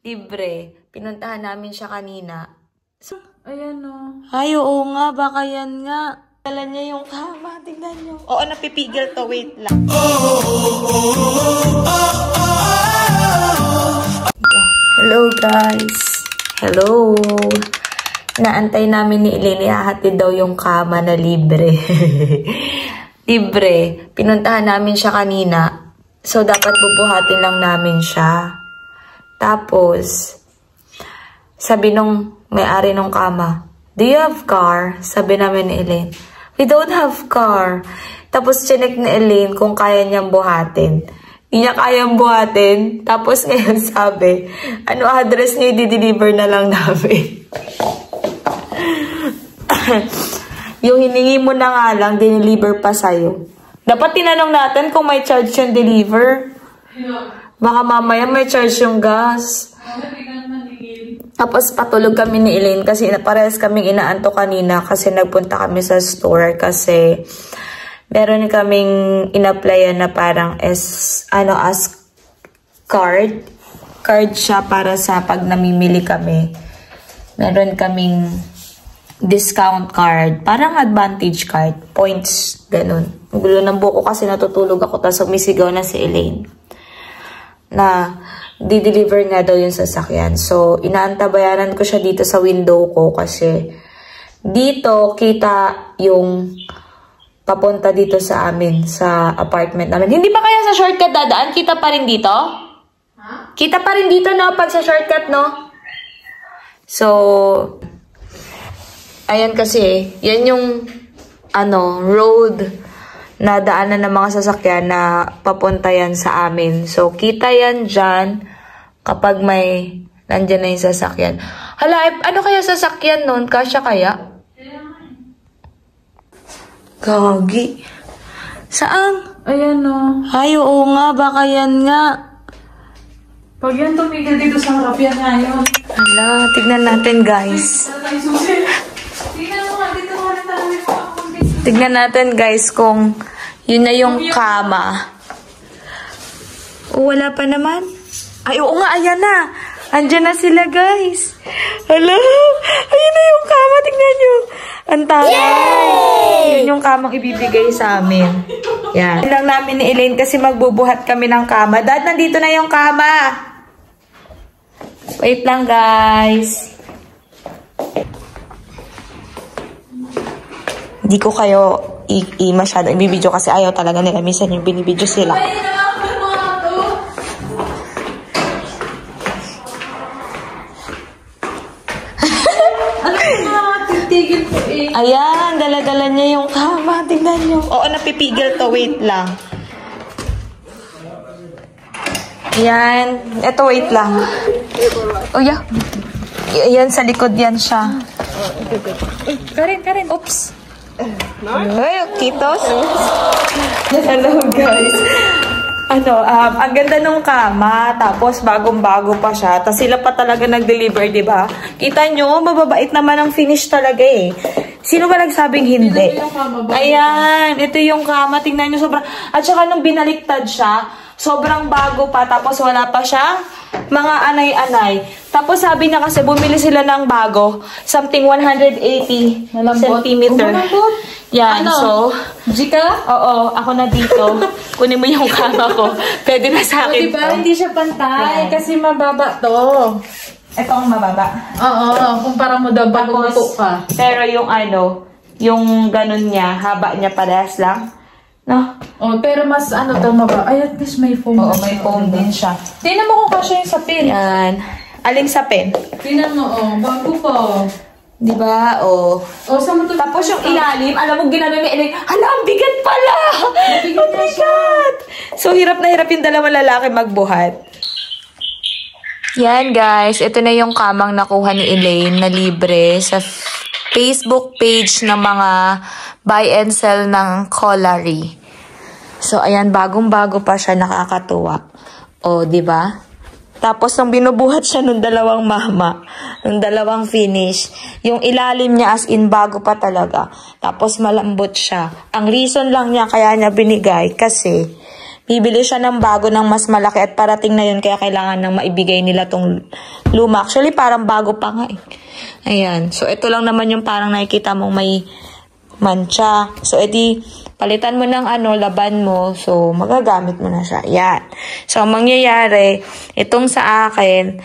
Libre. Pinuntahan namin siya kanina. So, ayan o. ay, oo nga. Baka yan nga. Dala niya yung kama. Tingnan niyo. Oo, napipigil to. Wait lang. Hello, guys. Hello. Naantay namin ni Elaine. Ihahatid daw yung kama na libre. Libre. Pinuntahan namin siya kanina. So, dapat bubuhatin lang namin siya. Tapos, sabi nung may-ari nung kama, do you have car? Sabi namin ni Elaine, we don't have car. Tapos, chinek ni Elaine kung kaya niyang buhatin. Hindi niya kayang buhatin. Tapos, ngayon sabi, ano address niya, i-deliver na lang namin. Yung hiningi mo na nga lang, dineliver pa sa'yo. Dapat tinanong natin kung may charge yung deliver. Baka mamaya may charge yung gas. Tapos patulog kami ni Elaine kasi parehas kaming inaanto kanina kasi nagpunta kami sa store kasi meron kaming in-applyan na parang as card siya para sa pag namimili kami. Meron kaming discount card, parang advantage card, points, ganun. Gulo ng buko kasi natutulog ako tapos umisigaw na si Elaine na di-deliver nga daw yung sasakyan. So, inaantabayanan ko siya dito sa window ko kasi dito kita yung papunta dito sa amin, sa apartment namin. Hindi ba kaya sa shortcut dadaan? Kita pa rin dito? Huh? Kita pa rin dito, no? Pag sa shortcut, no? So, ayan kasi, yan yung road na daanan ng mga sasakyan na papunta yan sa amin. So, kita yan dyan kapag nandyan na yung sasakyan. Hala, ano kaya sasakyan nun? Kasya kaya? Gagi. Saan? Ayan o. Ay, oo nga. Baka yan nga. Pag yan tumigil dito sa harap, yan nga yun. Hala, tignan natin, guys. Tignan natin, guys, kung yun na yung kama. Wala pa naman. Ay, oo nga, ayan na. Andyan na sila, guys. Hala, ayan na yung kama. Tignan nyo. Ang taray. Yun yung kamang ibibigay sa amin. Yan. Lang namin ni Elaine kasi magbubuhat kami ng kama. Dad, nandito na yung kama. Wait lang, guys. Hindi ko kayo masyado ibibidyo kasi ayaw talaga nila. Minsan yung binibidyo sila. Ayan, dala-dala niya yung kama. Tingnan niyo. Oo, napipigil to. Wait lang. Ayan. Ito, wait lang. Oh, yeah. Ayan, sa likod yan siya. Karen. Oops. Ay, kitos. Hello, guys. Ang ganda nung kama, tapos bagong-bago pa siya. Tapos sila pa talaga nag-deliver, di ba? Kita nyo, mababait naman ang finish talaga eh. Sino ba nagsabing hindi? Ayan, ito yung kama. Tingnan nyo, sobrang... At saka nung binaliktad siya, sobrang bago pa, tapos wala pa siya mga anay-anay. Tapos sabi niya kasi bumili sila ng bago, something 180 centimeter. Yan, so, Jika? Oo, ako na dito. Kunin mo yung kama ko. Pwede na sa akin. Diba, hindi siya pantay kasi mababa to. Ito ang mababa. Oo, kumpara mo daw bagong upo ka. Pero yung yung ganun niya, haba niya parehas lang. No? Oh, pero mas to mababa. Ay, at least may foam. Oo, may foam din siya. Tingnan mo kung kasya yung sapin. Yan. Aling sapin? Tingnan mo, bago pa. Diba? Oh, saan mo to? Tapos yung ilalim, alam mo, ginano ni Elaine, hala, ang bigat pala! Oh my God! So, hirap na hirap yung dalawang lalaki magbuhat. Yan, guys. Ito na yung kamang nakuha ni Elaine na libre sa Facebook page ng mga buy and sell ng Collary. So, ayan, bagong-bago pa siya, nakakatuwa. O, diba? Tapos, nung binubuhat siya nung dalawang mama, nung dalawang finish, yung ilalim niya as in bago pa talaga. Tapos, malambot siya. Ang reason lang niya kaya niya binigay kasi bibili siya ng bago ng mas malaki at parating na yun kaya kailangan nang maibigay nila tong luma. Actually, parang bago pa nga eh. Ayan. So, ito lang naman yung parang nakikita mong may mancha. So, edi, palitan mo ng laban mo. So, magagamit mo na siya. Ayan. So, ang mangyayari, itong sa akin,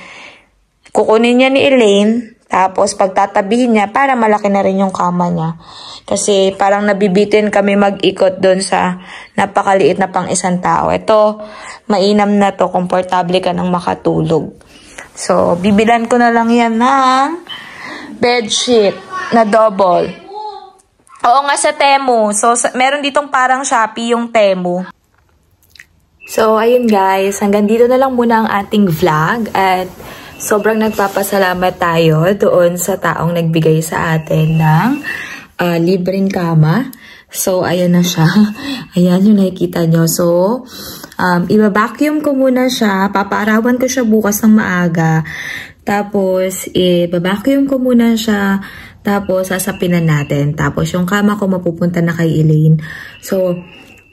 kukunin niya ni Elaine, tapos pagtatabihin niya para malaki na rin yung kama niya. Kasi parang nabibitin kami mag-ikot doon sa napakaliit na pang isang tao. Ito, mainam na to, komportable ka nang makatulog. So, bibilan ko na lang yan ng bedsheet na double. Oo nga, sa Temu. So, meron ditong parang Shopee yung Temu. So, ayun guys, hanggang dito na lang muna ang ating vlog at sobrang nagpapasalamat tayo doon sa taong nagbigay sa atin ng libreng kama. So, ayan na siya. Ayan yung nakikita nyo. So, iba-vacuum ko muna siya. Papaarawan ko siya bukas ng maaga. Tapos, iba-vacuum ko muna siya. Tapos, sasapinan natin. Tapos, yung kama ko mapupunta na kay Elaine. So,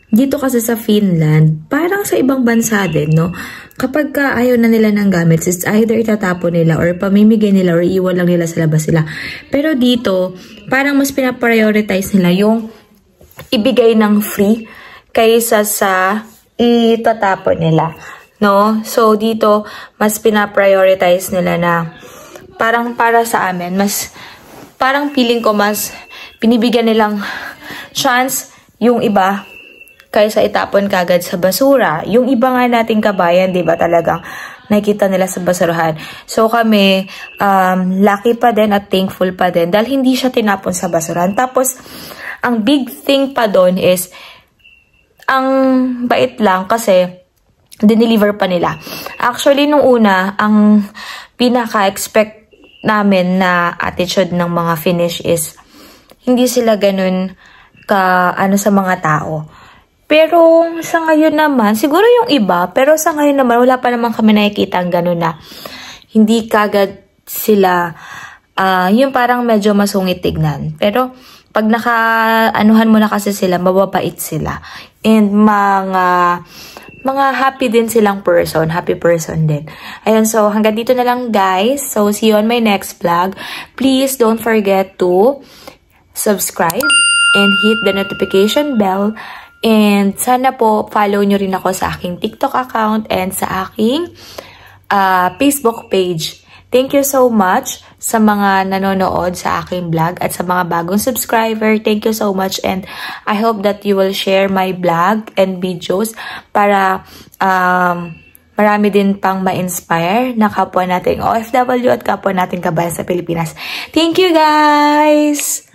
dito kasi sa Finland, parang sa ibang bansa din, no? Kapag ayaw na nila ng gamit, it's either itatapon nila or pamimigay nila or iwan lang nila sa labas sila. Pero dito, parang mas pinaprioritize nila yung ibigay ng free kaysa sa itatapon nila, no? So, dito, mas pinaprioritize nila na parang para sa amin, mas parang feeling ko mas binibigyan nilang chance yung iba kaysa itapon kagad sa basura. Yung iba nga nating kabayan, di ba talagang nakikita nila sa basurahan. So kami, lucky pa din at thankful pa din dahil hindi siya tinapon sa basurahan. Tapos, ang big thing pa doon is, ang bait lang kasi dineliver pa nila. Actually, nung una, ang pinaka-expect namin na attitude ng mga Finnish is hindi sila ganun ka sa mga tao. Pero sa ngayon naman, siguro yung iba, pero sa ngayon naman wala pa naman kami nakikita ang ganun na hindi kagad sila yung parang medyo masungit tignan. Pero pag naka-anuhan mo na kasi sila, mababait sila. And mga happy din silang person. Happy person din. Ayun, so hanggang dito na lang guys. So see you on my next vlog. Please don't forget to subscribe and hit the notification bell. And sana po follow nyo rin ako sa aking TikTok account and sa aking Facebook page. Thank you so much sa mga nanonood sa aking vlog at sa mga bagong subscriber. Thank you so much and I hope that you will share my vlog and videos para marami din pang ma-inspire na kapwa nating OFW at kapwa nating kabayan sa Pilipinas. Thank you guys!